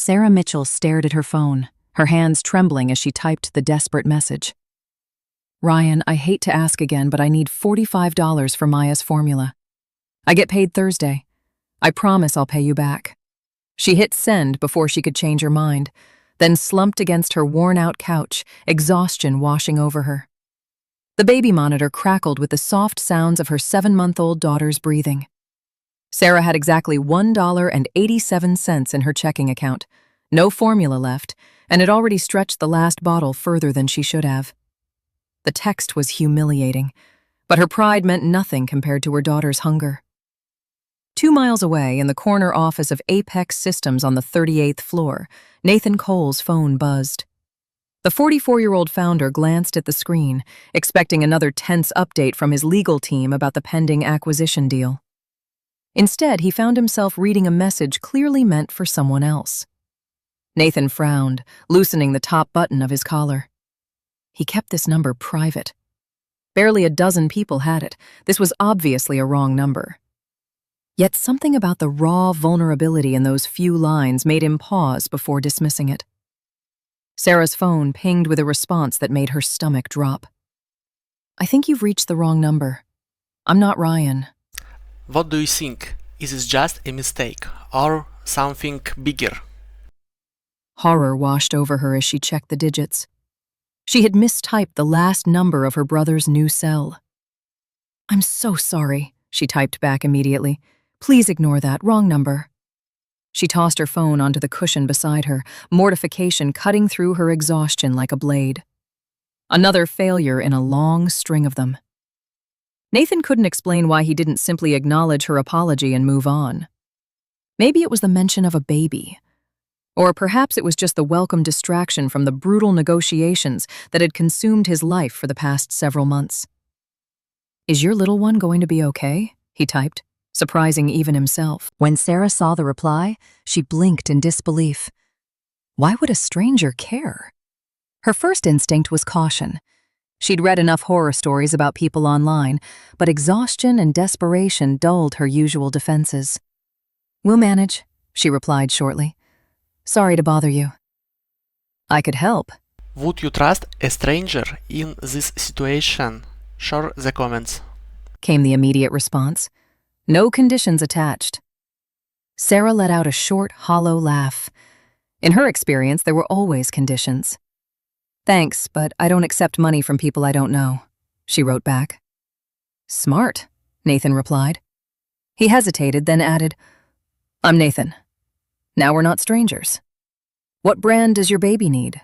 Sarah Mitchell stared at her phone, her hands trembling as she typed the desperate message. Ryan, I hate to ask again, but I need $45 for Maya's formula. I get paid Thursday. I promise I'll pay you back. She hit send before she could change her mind, then slumped against her worn-out couch, exhaustion washing over her. The baby monitor crackled with the soft sounds of her 7-month-old daughter's breathing. Sarah had exactly $1.87 in her checking account, no formula left, and had already stretched the last bottle further than she should have. The text was humiliating, but her pride meant nothing compared to her daughter's hunger. 2 miles away, in the corner office of Apex Systems on the 38th floor, Nathan Cole's phone buzzed. The 44-year-old founder glanced at the screen, expecting another tense update from his legal team about the pending acquisition deal. Instead, he found himself reading a message clearly meant for someone else. Nathan frowned, loosening the top button of his collar. He kept this number private. Barely a dozen people had it. This was obviously a wrong number. Yet something about the raw vulnerability in those few lines made him pause before dismissing it. Sarah's phone pinged with a response that made her stomach drop. I think you've reached the wrong number. I'm not Ryan. What do you think? Is it just a mistake or something bigger? Horror washed over her as she checked the digits. She had mistyped the last number of her brother's new cell. I'm so sorry, she typed back immediately. Please ignore that, wrong number. She tossed her phone onto the cushion beside her, mortification cutting through her exhaustion like a blade. Another failure in a long string of them. Nathan couldn't explain why he didn't simply acknowledge her apology and move on. Maybe it was the mention of a baby. Or perhaps it was just the welcome distraction from the brutal negotiations that had consumed his life for the past several months. Is your little one going to be okay? He typed, surprising even himself. When Sarah saw the reply, she blinked in disbelief. Why would a stranger care? Her first instinct was caution. She'd read enough horror stories about people online, but exhaustion and desperation dulled her usual defenses. We'll manage, she replied shortly. Sorry to bother you. I could help. Would you trust a stranger in this situation? Share the comments. Came the immediate response. No conditions attached. Sarah let out a short, hollow laugh. In her experience, there were always conditions. Thanks, but I don't accept money from people I don't know, she wrote back. Smart, Nathan replied. He hesitated, then added, I'm Nathan. Now we're not strangers. What brand does your baby need?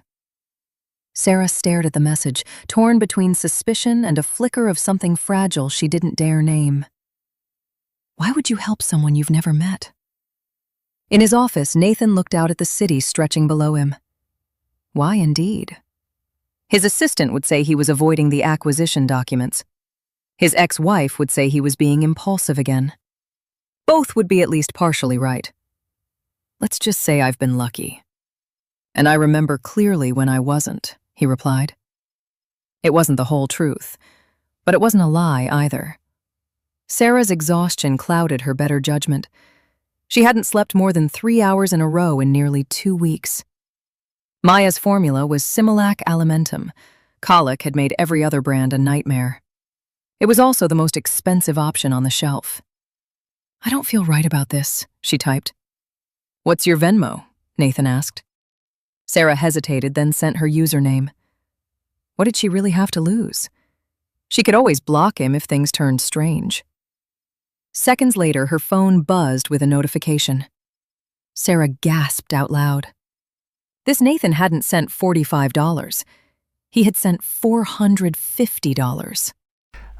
Sarah stared at the message, torn between suspicion and a flicker of something fragile she didn't dare name. Why would you help someone you've never met? In his office, Nathan looked out at the city stretching below him. Why indeed? His assistant would say he was avoiding the acquisition documents. His ex-wife would say he was being impulsive again. Both would be at least partially right. Let's just say I've been lucky. And I remember clearly when I wasn't, he replied. It wasn't the whole truth, but it wasn't a lie either. Sarah's exhaustion clouded her better judgment. She hadn't slept more than 3 hours in a row in nearly 2 weeks. Maya's formula was Similac Alimentum. Colic had made every other brand a nightmare. It was also the most expensive option on the shelf. I don't feel right about this, she typed. What's your Venmo? Nathan asked. Sarah hesitated, then sent her username. What did she really have to lose? She could always block him if things turned strange. Seconds later, her phone buzzed with a notification. Sarah gasped out loud. This Nathan hadn't sent $45. He had sent $450.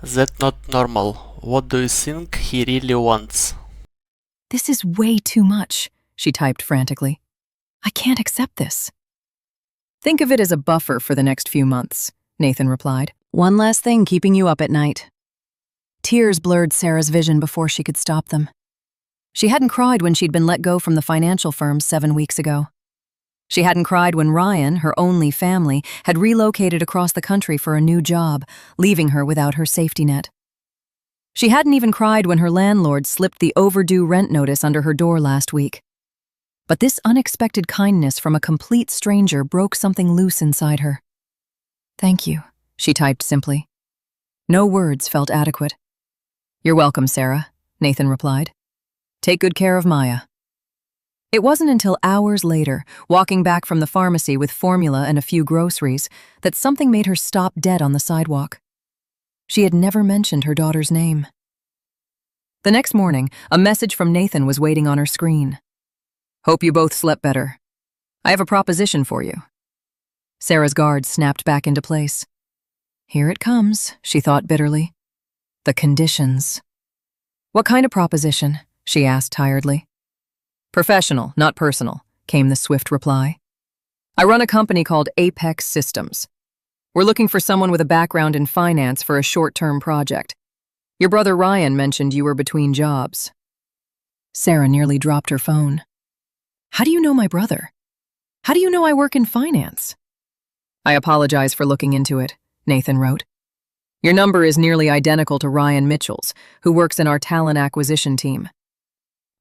That's not normal. What do you think he really wants? This is way too much, she typed frantically. I can't accept this. Think of it as a buffer for the next few months, Nathan replied. One last thing keeping you up at night. Tears blurred Sarah's vision before she could stop them. She hadn't cried when she'd been let go from the financial firm 7 weeks ago. She hadn't cried when Ryan, her only family, had relocated across the country for a new job, leaving her without her safety net. She hadn't even cried when her landlord slipped the overdue rent notice under her door last week. But this unexpected kindness from a complete stranger broke something loose inside her. "Thank you," she typed simply. No words felt adequate. "You're welcome, Sarah," Nathan replied. "Take good care of Maya." It wasn't until hours later, walking back from the pharmacy with formula and a few groceries, that something made her stop dead on the sidewalk. She had never mentioned her daughter's name. The next morning, a message from Nathan was waiting on her screen. "Hope you both slept better. I have a proposition for you." Sarah's guard snapped back into place. Here it comes, she thought bitterly. The conditions. "What kind of proposition?" she asked tiredly. "Professional, not personal," came the swift reply. "I run a company called Apex Systems. We're looking for someone with a background in finance for a short-term project. Your brother Ryan mentioned you were between jobs." Sarah nearly dropped her phone. "How do you know my brother? How do you know I work in finance?" "I apologize for looking into it," Nathan wrote. "Your number is nearly identical to Ryan Mitchell's, who works in our talent acquisition team.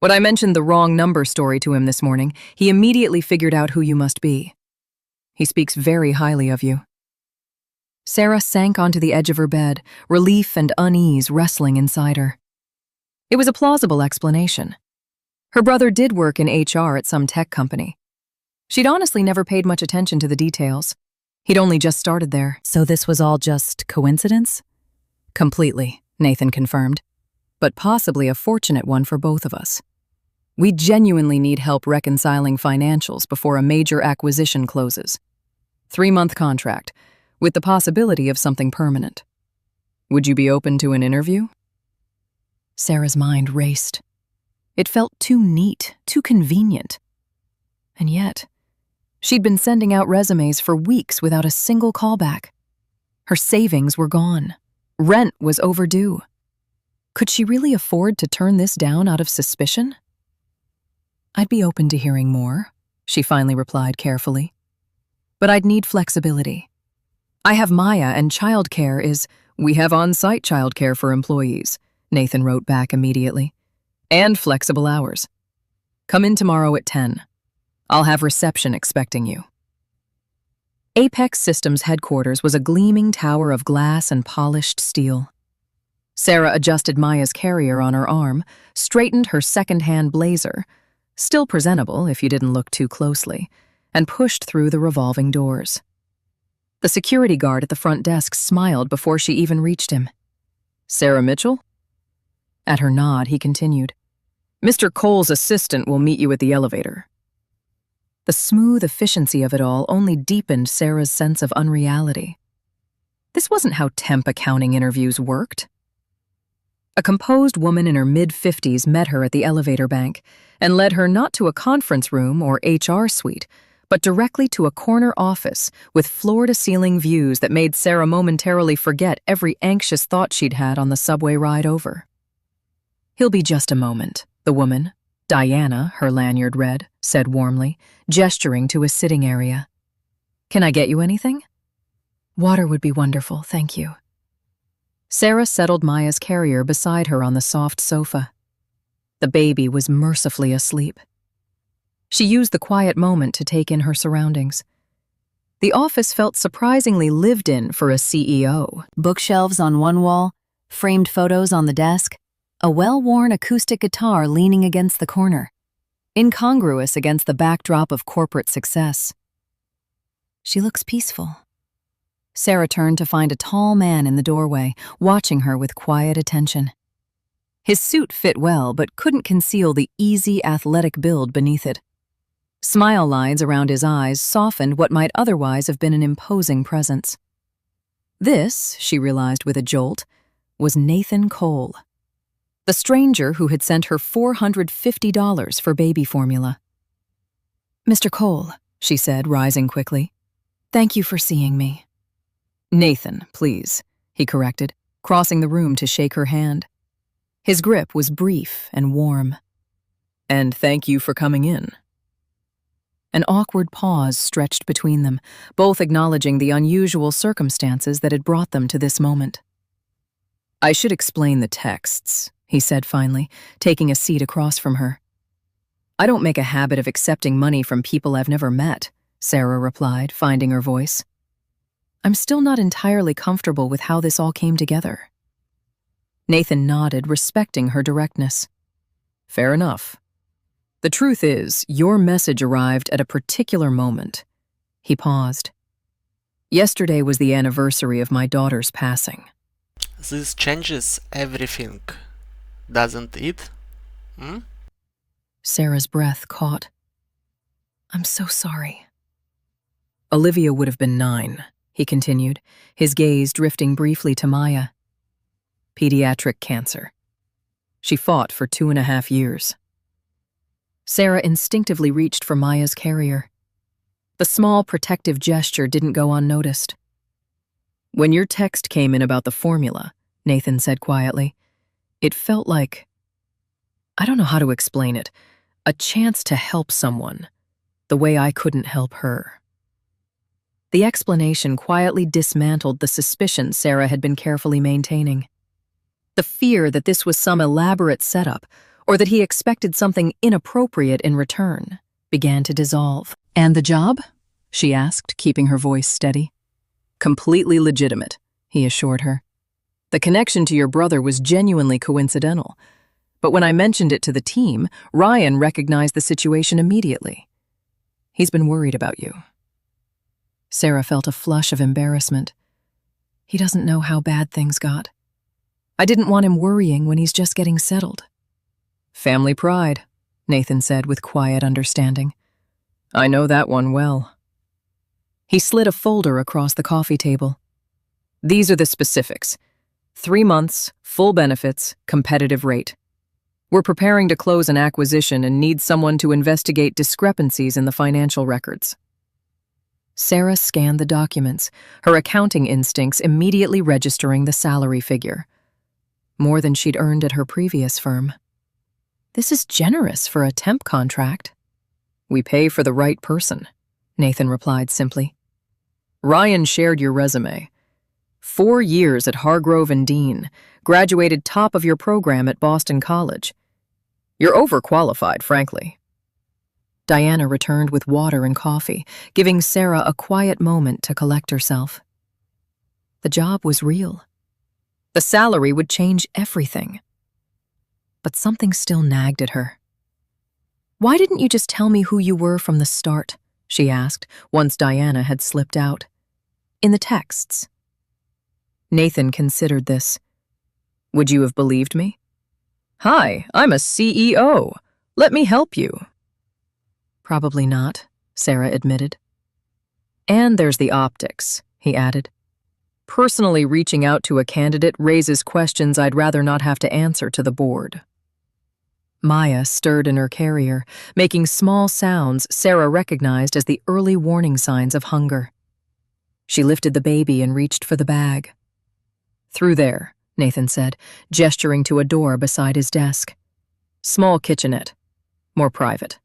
When I mentioned the wrong number story to him this morning, he immediately figured out who you must be. He speaks very highly of you." Sarah sank onto the edge of her bed, relief and unease wrestling inside her. It was a plausible explanation. Her brother did work in HR at some tech company. She'd honestly never paid much attention to the details. He'd only just started there. "So this was all just coincidence?" "Completely," Nathan confirmed. "But possibly a fortunate one for both of us. We genuinely need help reconciling financials before a major acquisition closes. 3-month contract, with the possibility of something permanent. Would you be open to an interview?" Sarah's mind raced. It felt too neat, too convenient. And yet, she'd been sending out resumes for weeks without a single callback. Her savings were gone. Rent was overdue. Could she really afford to turn this down out of suspicion? "I'd be open to hearing more," she finally replied carefully. "But I'd need flexibility. I have Maya, and childcare is—" "We have on-site childcare for employees," Nathan wrote back immediately. "And flexible hours. Come in tomorrow at 10. I'll have reception expecting you." Apex Systems headquarters was a gleaming tower of glass and polished steel. Sarah adjusted Maya's carrier on her arm, straightened her second-hand blazer, still presentable if you didn't look too closely, and pushed through the revolving doors. The security guard at the front desk smiled before she even reached him. "Sarah Mitchell?" At her nod, he continued. "Mr. Cole's assistant will meet you at the elevator." The smooth efficiency of it all only deepened Sarah's sense of unreality. This wasn't how temp accounting interviews worked. A composed woman in her mid-50s met her at the elevator bank and led her not to a conference room or HR suite, but directly to a corner office with floor-to-ceiling views that made Sarah momentarily forget every anxious thought she'd had on the subway ride over. "He'll be just a moment," the woman, Diana, her lanyard read, said warmly, gesturing to a sitting area. "Can I get you anything?" "Water would be wonderful, thank you." Sarah settled Maya's carrier beside her on the soft sofa. The baby was mercifully asleep. She used the quiet moment to take in her surroundings. The office felt surprisingly lived in for a CEO. Bookshelves on one wall, framed photos on the desk, a well-worn acoustic guitar leaning against the corner, incongruous against the backdrop of corporate success. "She looks peaceful." Sarah turned to find a tall man in the doorway, watching her with quiet attention. His suit fit well, but couldn't conceal the easy, athletic build beneath it. Smile lines around his eyes softened what might otherwise have been an imposing presence. This, she realized with a jolt, was Nathan Cole, the stranger who had sent her $450 for baby formula. "Mr. Cole," she said, rising quickly, "thank you for seeing me." "Nathan, please," he corrected, crossing the room to shake her hand. His grip was brief and warm. "And thank you for coming in." An awkward pause stretched between them, both acknowledging the unusual circumstances that had brought them to this moment. "I should explain the texts," he said finally, taking a seat across from her. I don't make a habit of accepting money from people I've never met, Sarah replied, finding her voice. I'm still not entirely comfortable with how this all came together. Nathan nodded, respecting her directness. Fair enough. The truth is, your message arrived at a particular moment. He paused. Yesterday was the anniversary of my daughter's passing. This changes everything, doesn't it? Hmm? Sarah's breath caught. I'm so sorry. Olivia would have been 9, he continued, his gaze drifting briefly to Maya. Pediatric cancer. She fought for 2.5 years. Sarah instinctively reached for Maya's carrier. The small protective gesture didn't go unnoticed. When your text came in about the formula, Nathan said quietly, it felt like, I don't know how to explain it, a chance to help someone, the way I couldn't help her. The explanation quietly dismantled the suspicion Sarah had been carefully maintaining. The fear that this was some elaborate setup, or that he expected something inappropriate in return, began to dissolve. And the job? She asked, keeping her voice steady. Completely legitimate, he assured her. The connection to your brother was genuinely coincidental, but when I mentioned it to the team, Ryan recognized the situation immediately. He's been worried about you. Sarah felt a flush of embarrassment. He doesn't know how bad things got. I didn't want him worrying when he's just getting settled. Family pride, Nathan said with quiet understanding. I know that one well. He slid a folder across the coffee table. These are the specifics. 3 months, full benefits, competitive rate. We're preparing to close an acquisition and need someone to investigate discrepancies in the financial records. Sarah scanned the documents, her accounting instincts immediately registering the salary figure. More than she'd earned at her previous firm. This is generous for a temp contract. We pay for the right person, Nathan replied simply. Ryan shared your resume. 4 years at Hargrove and Dean, graduated top of your program at Boston College. You're overqualified, frankly. Diana returned with water and coffee, giving Sarah a quiet moment to collect herself. The job was real. The salary would change everything. But something still nagged at her. Why didn't you just tell me who you were from the start? She asked, once Diana had slipped out. In the texts. Nathan considered this. Would you have believed me? Hi, I'm a CEO. Let me help you. Probably not, Sarah admitted. And there's the optics, he added. Personally reaching out to a candidate raises questions I'd rather not have to answer to the board. Maya stirred in her carrier, making small sounds Sarah recognized as the early warning signs of hunger. She lifted the baby and reached for the bag. Through there, Nathan said, gesturing to a door beside his desk. Small kitchenette, more private.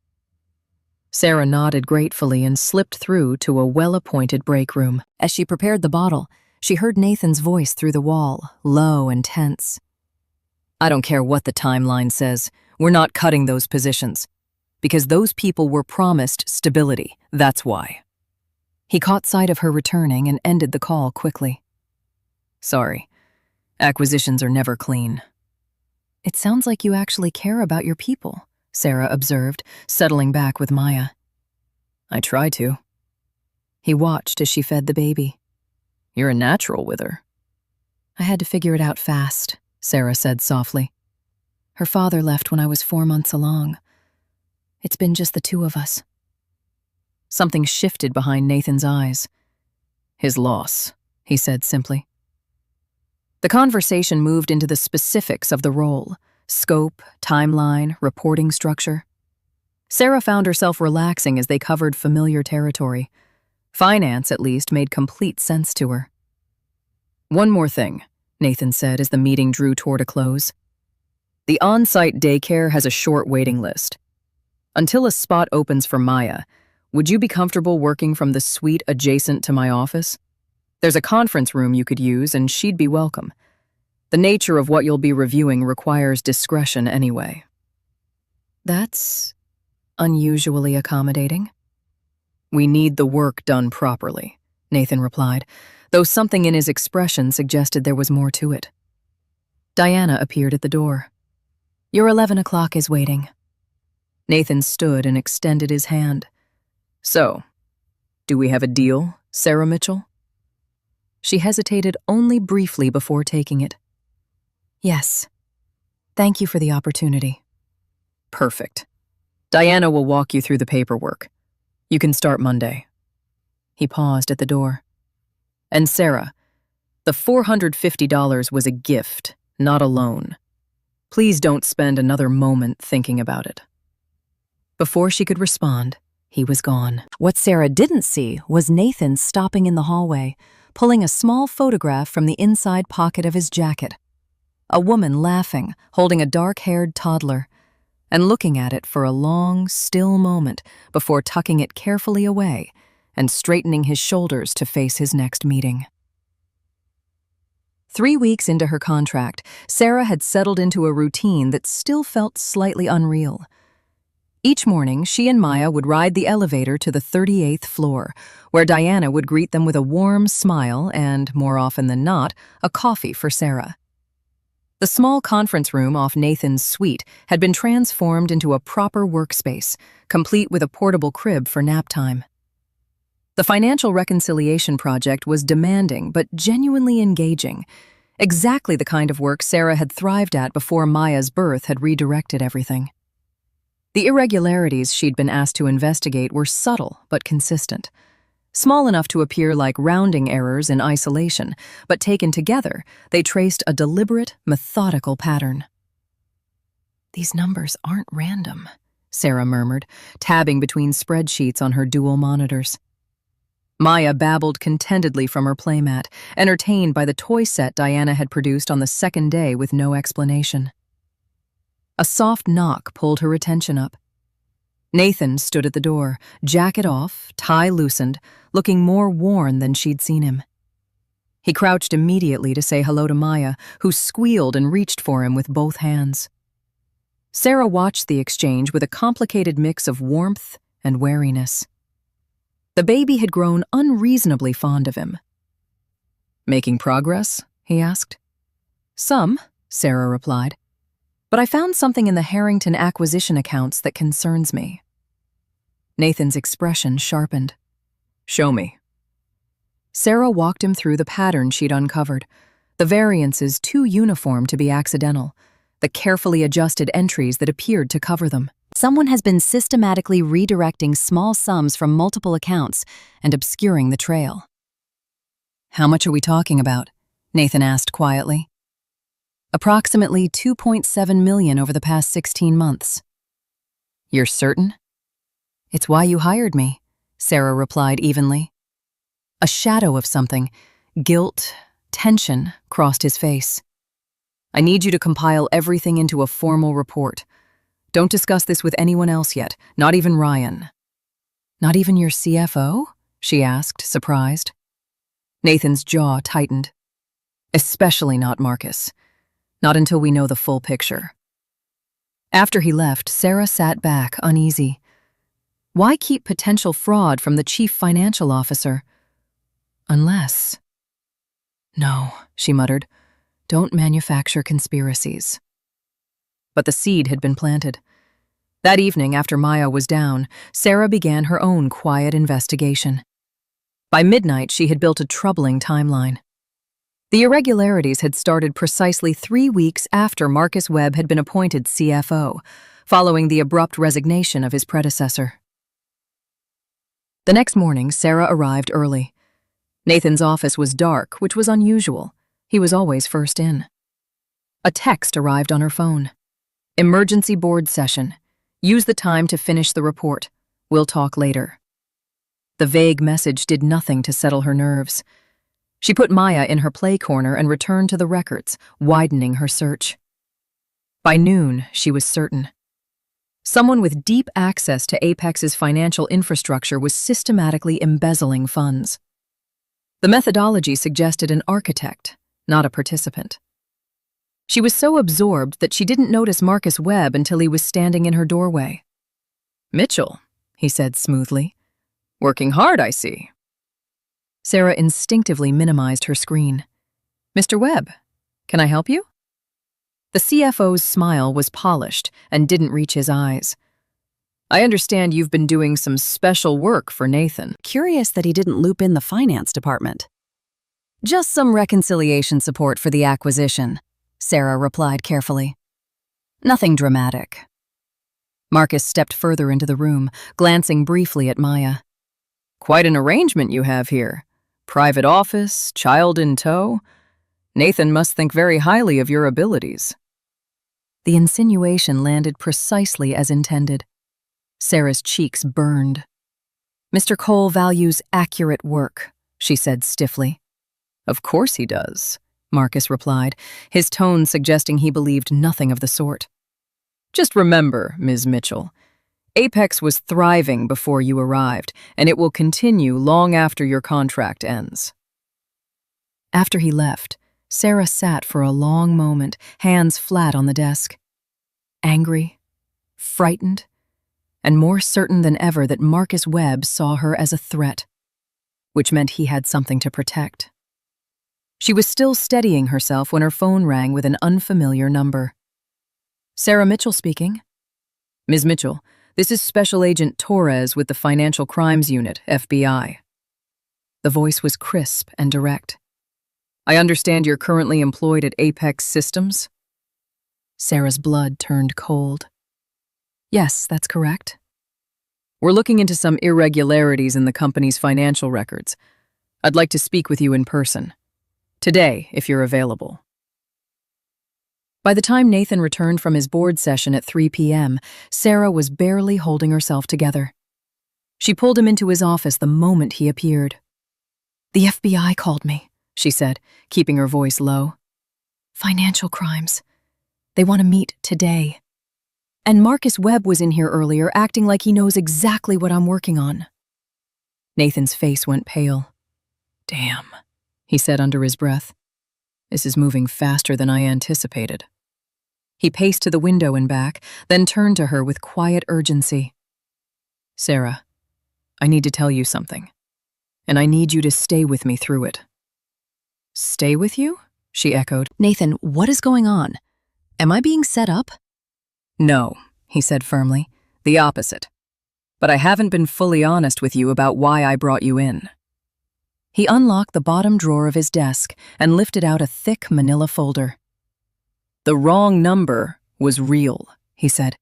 Sarah nodded gratefully and slipped through to a well-appointed break room. As she prepared the bottle, she heard Nathan's voice through the wall, low and tense. I don't care what the timeline says, we're not cutting those positions. Because those people were promised stability, that's why. He caught sight of her returning and ended the call quickly. Sorry, acquisitions are never clean. It sounds like you actually care about your people, Sarah observed, settling back with Maya. I try to. He watched as she fed the baby. You're a natural with her. I had to figure it out fast, Sarah said softly. Her father left when I was 4 months along. It's been just the 2 of us. Something shifted behind Nathan's eyes. His loss, he said simply. The conversation moved into the specifics of the role, scope, timeline, reporting structure. Sarah found herself relaxing as they covered familiar territory. Finance, at least, made complete sense to her. One more thing, Nathan said as the meeting drew toward a close. The on-site daycare has a short waiting list. Until a spot opens for Maya, would you be comfortable working from the suite adjacent to my office? There's a conference room you could use, and she'd be welcome. The nature of what you'll be reviewing requires discretion anyway. That's unusually accommodating. "We need the work done properly," Nathan replied, though something in his expression suggested there was more to it. Diana appeared at the door. "Your 11 o'clock is waiting." Nathan stood and extended his hand. "So, do we have a deal, Sarah Mitchell?" She hesitated only briefly before taking it. "Yes. Thank you for the opportunity." "Perfect. Diana will walk you through the paperwork. You can start Monday." He paused at the door. "And Sarah, the $450 was a gift, not a loan. Please don't spend another moment thinking about it." Before she could respond, he was gone. What Sarah didn't see was Nathan stopping in the hallway, pulling a small photograph from the inside pocket of his jacket. A woman laughing, holding a dark-haired toddler, and looking at it for a long, still moment before tucking it carefully away and straightening his shoulders to face his next meeting. 3 weeks into her contract, Sarah had settled into a routine that still felt slightly unreal. Each morning, she and Maya would ride the elevator to the 38th floor, where Diana would greet them with a warm smile and, more often than not, a coffee for Sarah. The small conference room off Nathan's suite had been transformed into a proper workspace, complete with a portable crib for nap time. The financial reconciliation project was demanding but genuinely engaging, exactly the kind of work Sarah had thrived at before Maya's birth had redirected everything. The irregularities she'd been asked to investigate were subtle but consistent, small enough to appear like rounding errors in isolation, but taken together, they traced a deliberate, methodical pattern. "These numbers aren't random," Sarah murmured, tabbing between spreadsheets on her dual monitors. Maya babbled contentedly from her playmat, entertained by the toy set Diana had produced on the second day with no explanation. A soft knock pulled her attention up. Nathan stood at the door, jacket off, tie loosened, looking more worn than she'd seen him. He crouched immediately to say hello to Maya, who squealed and reached for him with both hands. Sarah watched the exchange with a complicated mix of warmth and wariness. The baby had grown unreasonably fond of him. "Making progress?" he asked. "Some," Sarah replied. "But I found something in the Harrington acquisition accounts that concerns me." Nathan's expression sharpened. "Show me." Sarah walked him through the pattern she'd uncovered, the variances too uniform to be accidental, the carefully adjusted entries that appeared to cover them. Someone has been systematically redirecting small sums from multiple accounts and obscuring the trail. "How much are we talking about?" Nathan asked quietly. "Approximately $2.7 million over the past 16 months. "You're certain?" "It's why you hired me," Sarah replied evenly. A shadow of something, guilt, tension, crossed his face. "I need you to compile everything into a formal report. Don't discuss this with anyone else yet, not even Ryan." "Not even your CFO?" she asked, surprised. Nathan's jaw tightened. "Especially not Marcus. Not until we know the full picture." After he left, Sarah sat back, uneasy. Why keep potential fraud from the chief financial officer? Unless... "No," she muttered. "Don't manufacture conspiracies." But the seed had been planted. That evening, after Maya was down, Sarah began her own quiet investigation. By midnight, she had built a troubling timeline. The irregularities had started precisely 3 weeks after Marcus Webb had been appointed CFO, following the abrupt resignation of his predecessor. The next morning, Sarah arrived early. Nathan's office was dark, which was unusual. He was always first in. A text arrived on her phone. "Emergency board session. Use the time to finish the report. We'll talk later." The vague message did nothing to settle her nerves. She put Maya in her play corner and returned to the records, widening her search. By noon, she was certain. Someone with deep access to Apex's financial infrastructure was systematically embezzling funds. The methodology suggested an architect, not a participant. She was so absorbed that she didn't notice Marcus Webb until he was standing in her doorway. Mitchell, he said smoothly. Working hard, I see. Sarah instinctively minimized her screen. Mr. Webb, can I help you? The CFO's smile was polished and didn't reach his eyes. I understand you've been doing some special work for Nathan. Curious that he didn't loop in the finance department. Just some reconciliation support for the acquisition, Sarah replied carefully. Nothing dramatic. Marcus stepped further into the room, glancing briefly at Maya. Quite an arrangement you have here. Private office, child in tow. Nathan must think very highly of your abilities. The insinuation landed precisely as intended. Sarah's cheeks burned. Mr. Cole values accurate work, she said stiffly. Of course he does, Marcus replied, his tone suggesting he believed nothing of the sort. Just remember, Ms. Mitchell, Apex was thriving before you arrived, and it will continue long after your contract ends. After he left, Sarah sat for a long moment, hands flat on the desk. Angry, frightened, and more certain than ever that Marcus Webb saw her as a threat, which meant he had something to protect. She was still steadying herself when her phone rang with an unfamiliar number. Sarah Mitchell speaking. Ms. Mitchell, this is Special Agent Torres with the Financial Crimes Unit, FBI. The voice was crisp and direct. I understand you're currently employed at Apex Systems? Sarah's blood turned cold. Yes, that's correct. We're looking into some irregularities in the company's financial records. I'd like to speak with you in person. Today, if you're available. By the time Nathan returned from his board session at 3 p.m., Sarah was barely holding herself together. She pulled him into his office the moment he appeared. The FBI called me, she said, keeping her voice low. Financial crimes. They want to meet today. And Marcus Webb was in here earlier, acting like he knows exactly what I'm working on. Nathan's face went pale. Damn, he said under his breath. This is moving faster than I anticipated. He paced to the window and back, then turned to her with quiet urgency. Sarah, I need to tell you something, and I need you to stay with me through it. Stay with you? She echoed. Nathan, what is going on? Am I being set up? No, he said firmly, the opposite. But I haven't been fully honest with you about why I brought you in. He unlocked the bottom drawer of his desk and lifted out a thick manila folder. The wrong number was real, he said.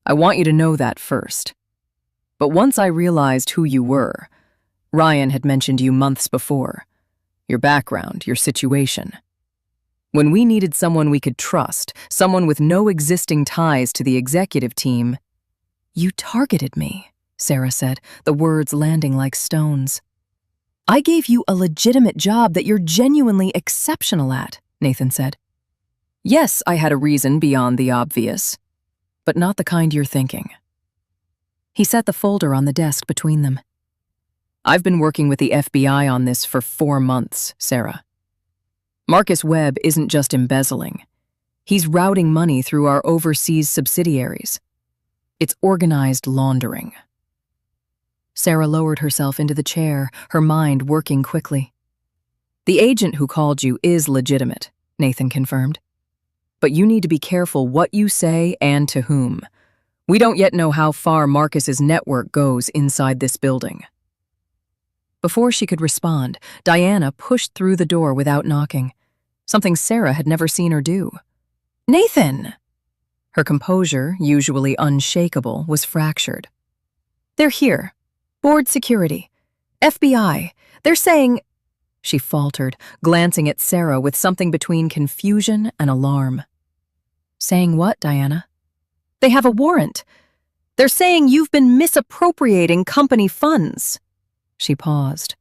I want you to know that first. But once I realized who you were, Ryan had mentioned you months before. Your background, your situation. When we needed someone we could trust, someone with no existing ties to the executive team, you targeted me, Sarah said, the words landing like stones. I gave you a legitimate job that you're genuinely exceptional at, Nathan said. Yes, I had a reason beyond the obvious, but not the kind you're thinking. He set the folder on the desk between them. I've been working with the FBI on this for 4 months, Sarah. Marcus Webb isn't just embezzling. He's routing money through our overseas subsidiaries. It's organized laundering. Sarah lowered herself into the chair, her mind working quickly. The agent who called you is legitimate, Nathan confirmed. But you need to be careful what you say and to whom. We don't yet know how far Marcus's network goes inside this building. Before she could respond, Diana pushed through the door without knocking, something Sarah had never seen her do. Nathan! Her composure, usually unshakable, was fractured. They're here. Board security. FBI. They're saying... She faltered, glancing at Sarah with something between confusion and alarm. Saying what, Diana? They have a warrant. They're saying you've been misappropriating company funds. She paused.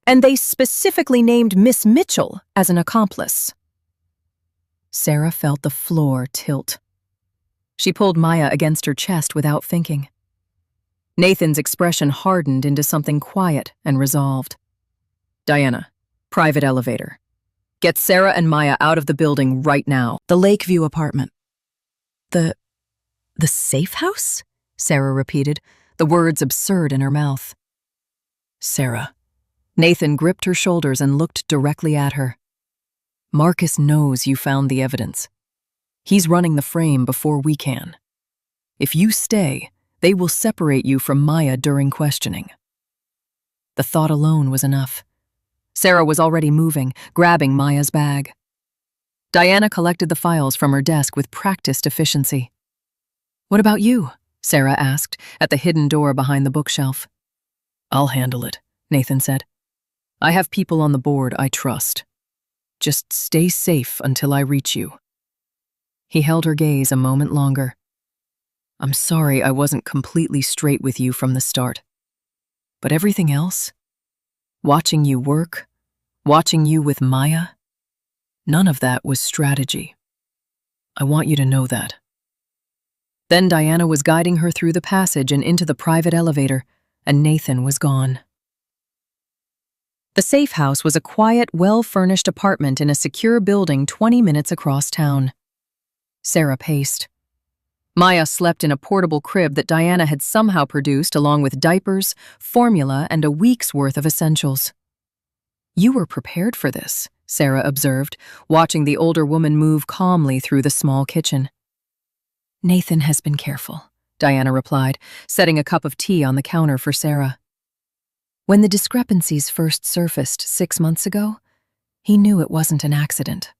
And they specifically named Miss Mitchell as an accomplice. Sarah felt the floor tilt. She pulled Maya against her chest without thinking. Nathan's expression hardened into something quiet and resolved. Diana, private elevator. Get Sarah and Maya out of the building right now. The Lakeview apartment. The safe house? Sarah repeated, the words absurd in her mouth. Sarah. Nathan gripped her shoulders and looked directly at her. Marcus knows you found the evidence. He's running the frame before we can. If you stay, they will separate you from Maya during questioning. The thought alone was enough. Sarah was already moving, grabbing Maya's bag. Diana collected the files from her desk with practiced efficiency. What about you? Sarah asked, at the hidden door behind the bookshelf. I'll handle it, Nathan said. I have people on the board I trust. Just stay safe until I reach you. He held her gaze a moment longer. I'm sorry I wasn't completely straight with you from the start. But everything else? Watching you work, watching you with Maya, none of that was strategy. I want you to know that. Then Diana was guiding her through the passage and into the private elevator, and Nathan was gone. The safe house was a quiet, well-furnished apartment in a secure building 20 minutes across town. Sarah paced. Maya slept in a portable crib that Diana had somehow produced along with diapers, formula, and a week's worth of essentials. You were prepared for this, Sarah observed, watching the older woman move calmly through the small kitchen. Nathan has been careful, Diana replied, setting a cup of tea on the counter for Sarah. When the discrepancies first surfaced 6 months ago, he knew it wasn't an accident.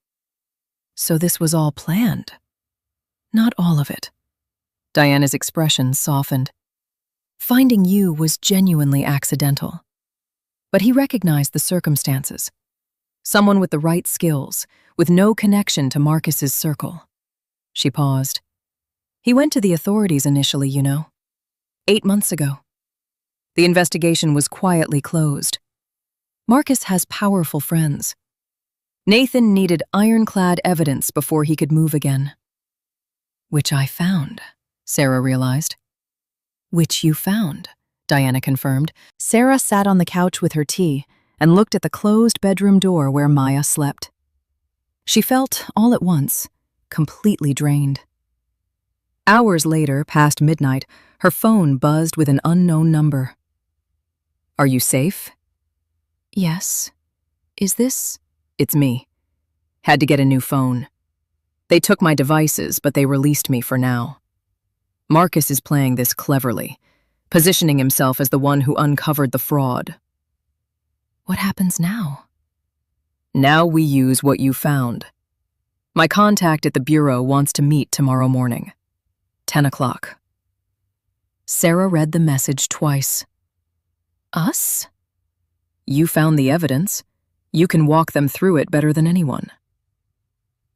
So this was all planned. Not all of it. Diana's expression softened. Finding you was genuinely accidental. But he recognized the circumstances. Someone with the right skills, with no connection to Marcus's circle. She paused. He went to the authorities initially, you know. 8 months ago. The investigation was quietly closed. Marcus has powerful friends. Nathan needed ironclad evidence before he could move again. Which I found, Sarah realized. Which you found, Diana confirmed. Sarah sat on the couch with her tea and looked at the closed bedroom door where Maya slept. She felt, all at once, completely drained. Hours later, past midnight, her phone buzzed with an unknown number. Are you safe? Yes. Is this? It's me. Had to get a new phone. They took my devices, but they released me for now. Marcus is playing this cleverly, positioning himself as the one who uncovered the fraud. What happens now? Now we use what you found. My contact at the bureau wants to meet tomorrow morning. 10 o'clock. Sarah read the message twice. Us? You found the evidence. You can walk them through it better than anyone.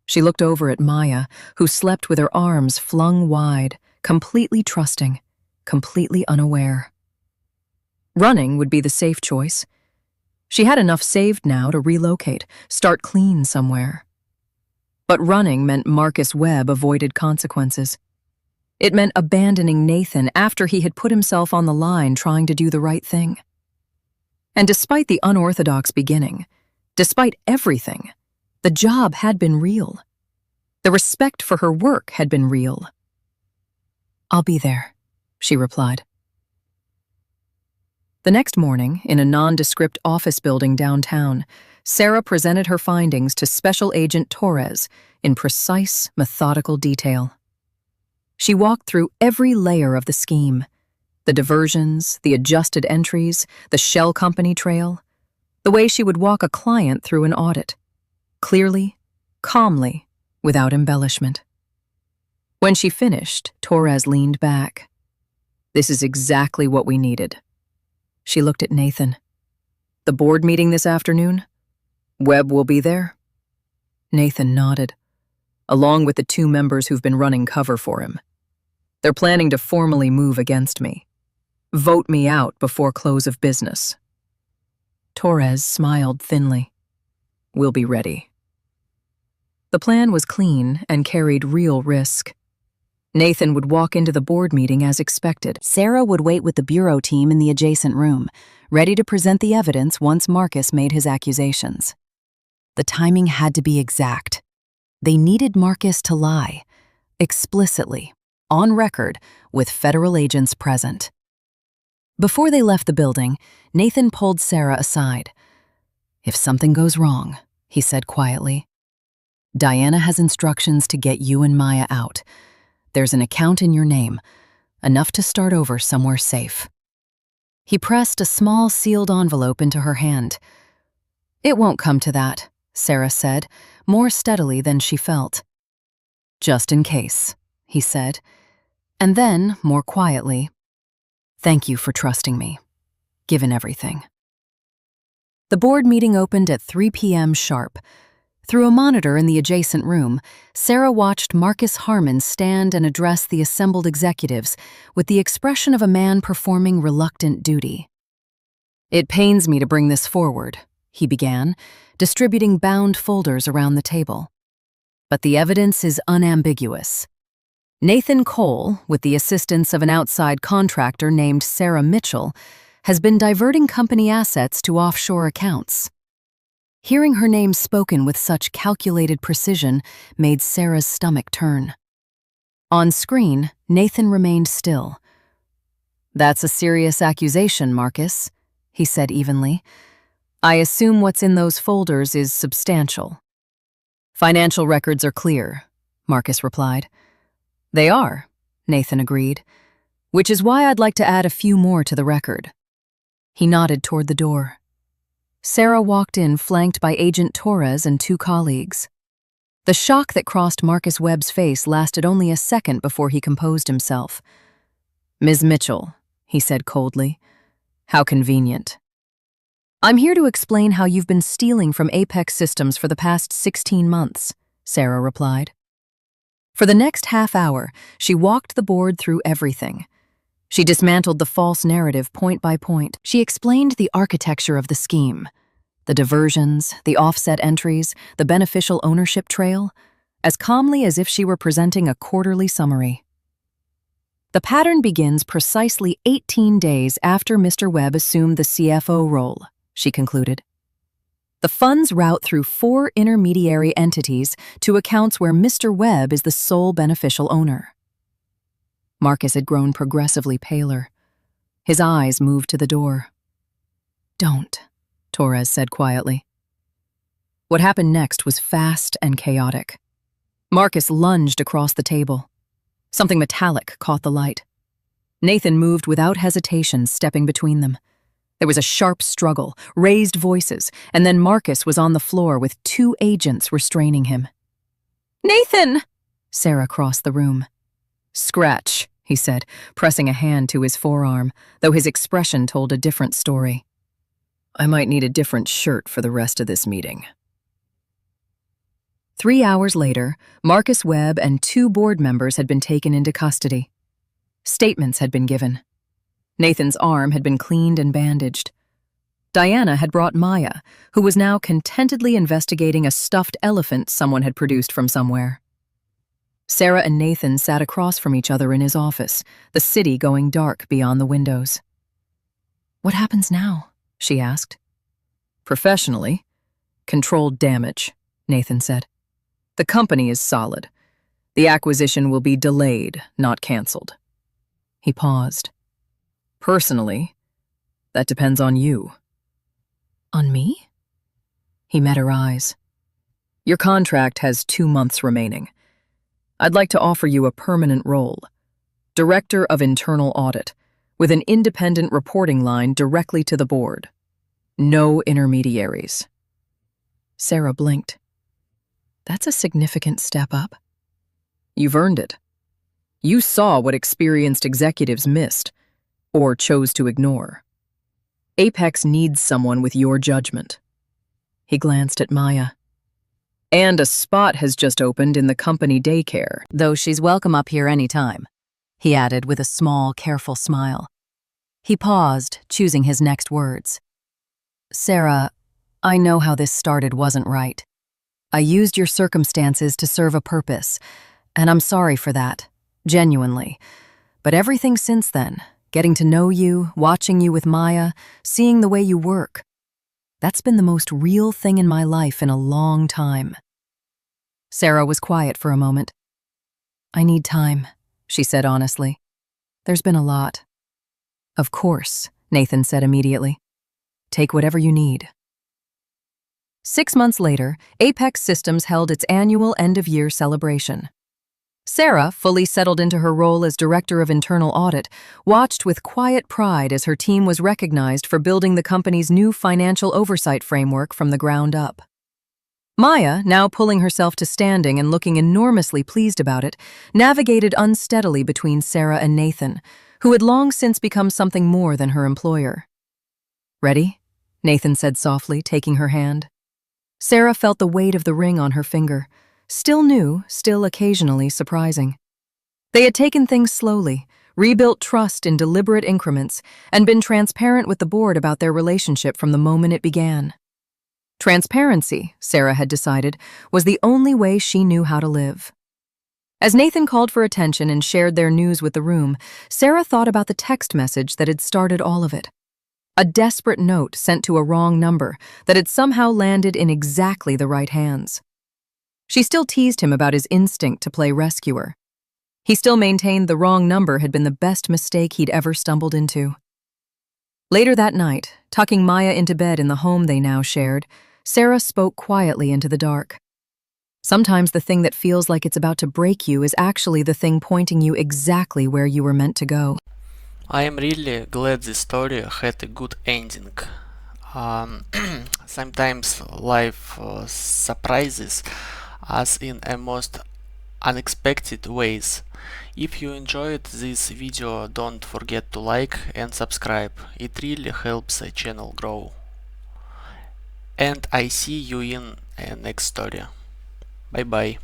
She looked over at Maya, who slept with her arms flung wide, completely trusting, completely unaware. Running would be the safe choice. She had enough saved now to relocate, start clean somewhere. But running meant Marcus Webb avoided consequences. It meant abandoning Nathan after he had put himself on the line trying to do the right thing. And despite the unorthodox beginning, despite everything, the job had been real. The respect for her work had been real. I'll be there, she replied. The next morning, in a nondescript office building downtown, Sarah presented her findings to Special Agent Torres in precise, methodical detail. She walked through every layer of the scheme, the diversions, the adjusted entries, the shell company trail, the way she would walk a client through an audit, clearly, calmly, without embellishment. When she finished, Torres leaned back. This is exactly what we needed. She looked at Nathan. The board meeting this afternoon? Webb will be there? Nathan nodded, along with the 2 members who've been running cover for him. They're planning to formally move against me. Vote me out before close of business. Torres smiled thinly. We'll be ready. The plan was clean and carried real risk. Nathan would walk into the board meeting as expected. Sarah would wait with the bureau team in the adjacent room, ready to present the evidence once Marcus made his accusations. The timing had to be exact. They needed Marcus to lie, explicitly, on record, with federal agents present. Before they left the building, Nathan pulled Sarah aside. "If something goes wrong," he said quietly, "Diana has instructions to get you and Maya out. There's an account in your name, enough to start over somewhere safe." He pressed a small sealed envelope into her hand. "It won't come to that," Sarah said, more steadily than she felt. "Just in case," he said, and then, more quietly, "Thank you for trusting me, given everything." The board meeting opened at 3 p.m. sharp. Through a monitor in the adjacent room, Sarah watched Marcus Harmon stand and address the assembled executives with the expression of a man performing reluctant duty. "It pains me to bring this forward," he began, distributing bound folders around the table. "But the evidence is unambiguous. Nathan Cole, with the assistance of an outside contractor named Sarah Mitchell, has been diverting company assets to offshore accounts." Hearing her name spoken with such calculated precision made Sarah's stomach turn. On screen, Nathan remained still. "That's a serious accusation, Marcus," he said evenly. "I assume what's in those folders is substantial." "Financial records are clear," Marcus replied. "They are," Nathan agreed, "which is why I'd like to add a few more to the record." He nodded toward the door. Sarah walked in flanked by Agent Torres and 2 colleagues. The shock that crossed Marcus Webb's face lasted only a second before he composed himself. "Ms. Mitchell," he said coldly. "How convenient." "I'm here to explain how you've been stealing from Apex Systems for the past 16 months, Sarah replied. For the next half hour, she walked the board through everything. She dismantled the false narrative point by point. She explained the architecture of the scheme, the diversions, the offset entries, the beneficial ownership trail, as calmly as if she were presenting a quarterly summary. "The pattern begins precisely 18 days after Mr. Webb assumed the CFO role," she concluded. "The funds route through 4 intermediary entities to accounts where Mr. Webb is the sole beneficial owner." Marcus had grown progressively paler. His eyes moved to the door. "Don't," Torres said quietly. What happened next was fast and chaotic. Marcus lunged across the table. Something metallic caught the light. Nathan moved without hesitation, stepping between them. There was a sharp struggle, raised voices, and then Marcus was on the floor with 2 agents restraining him. "Nathan!" Sarah crossed the room. "Scratch," he said, pressing a hand to his forearm, though his expression told a different story. "I might need a different shirt for the rest of this meeting." 3 hours later, Marcus Webb and 2 board members had been taken into custody. Statements had been given. Nathan's arm had been cleaned and bandaged. Diana had brought Maya, who was now contentedly investigating a stuffed elephant someone had produced from somewhere. Sarah and Nathan sat across from each other in his office, the city going dark beyond the windows. "What happens now?" she asked. "Professionally, controlled damage," Nathan said. "The company is solid. The acquisition will be delayed, not canceled." He paused. "Personally, that depends on you." "On me?" He met her eyes. "Your contract has 2 months remaining. I'd like to offer you a permanent role, Director of Internal Audit, with an independent reporting line directly to the board. No intermediaries." Sarah blinked. "That's a significant step up." "You've earned it. You saw what experienced executives missed, or chose to ignore. Apex needs someone with your judgment." He glanced at Maya. "And a spot has just opened in the company daycare, though she's welcome up here anytime," he added with a small, careful smile. He paused, choosing his next words. "Sarah, I know how this started wasn't right. I used your circumstances to serve a purpose, and I'm sorry for that, genuinely. But everything since then, getting to know you, watching you with Maya, seeing the way you work, that's been the most real thing in my life in a long time." Sarah was quiet for a moment. "I need time," she said honestly. There's been a lot. Of course, Nathan said immediately. Take whatever you need. 6 months later, Apex Systems held its annual end-of-year celebration. Sarah, fully settled into her role as Director of Internal Audit, watched with quiet pride as her team was recognized for building the company's new financial oversight framework from the ground up. Maya, now pulling herself to standing and looking enormously pleased about it, navigated unsteadily between Sarah and Nathan, who had long since become something more than her employer. Ready? Nathan said softly, taking her hand. Sarah felt the weight of the ring on her finger, still new, still occasionally surprising. They had taken things slowly, rebuilt trust in deliberate increments, and been transparent with the board about their relationship from the moment it began. Transparency, Sarah had decided, was the only way she knew how to live. As Nathan called for attention and shared their news with the room, Sarah thought about the text message that had started all of it. A desperate note sent to a wrong number that had somehow landed in exactly the right hands. She still teased him about his instinct to play rescuer. He still maintained the wrong number had been the best mistake he'd ever stumbled into. Later that night, tucking Maya into bed in the home they now shared, Sarah spoke quietly into the dark. Sometimes the thing that feels like it's about to break you is actually the thing pointing you exactly where you were meant to go. I am really glad this story had a good ending. Sometimes life surprises us in a most unexpected ways. If you enjoyed this video, don't forget to like and subscribe. It really helps the channel grow. And I see you in a next story. Bye bye.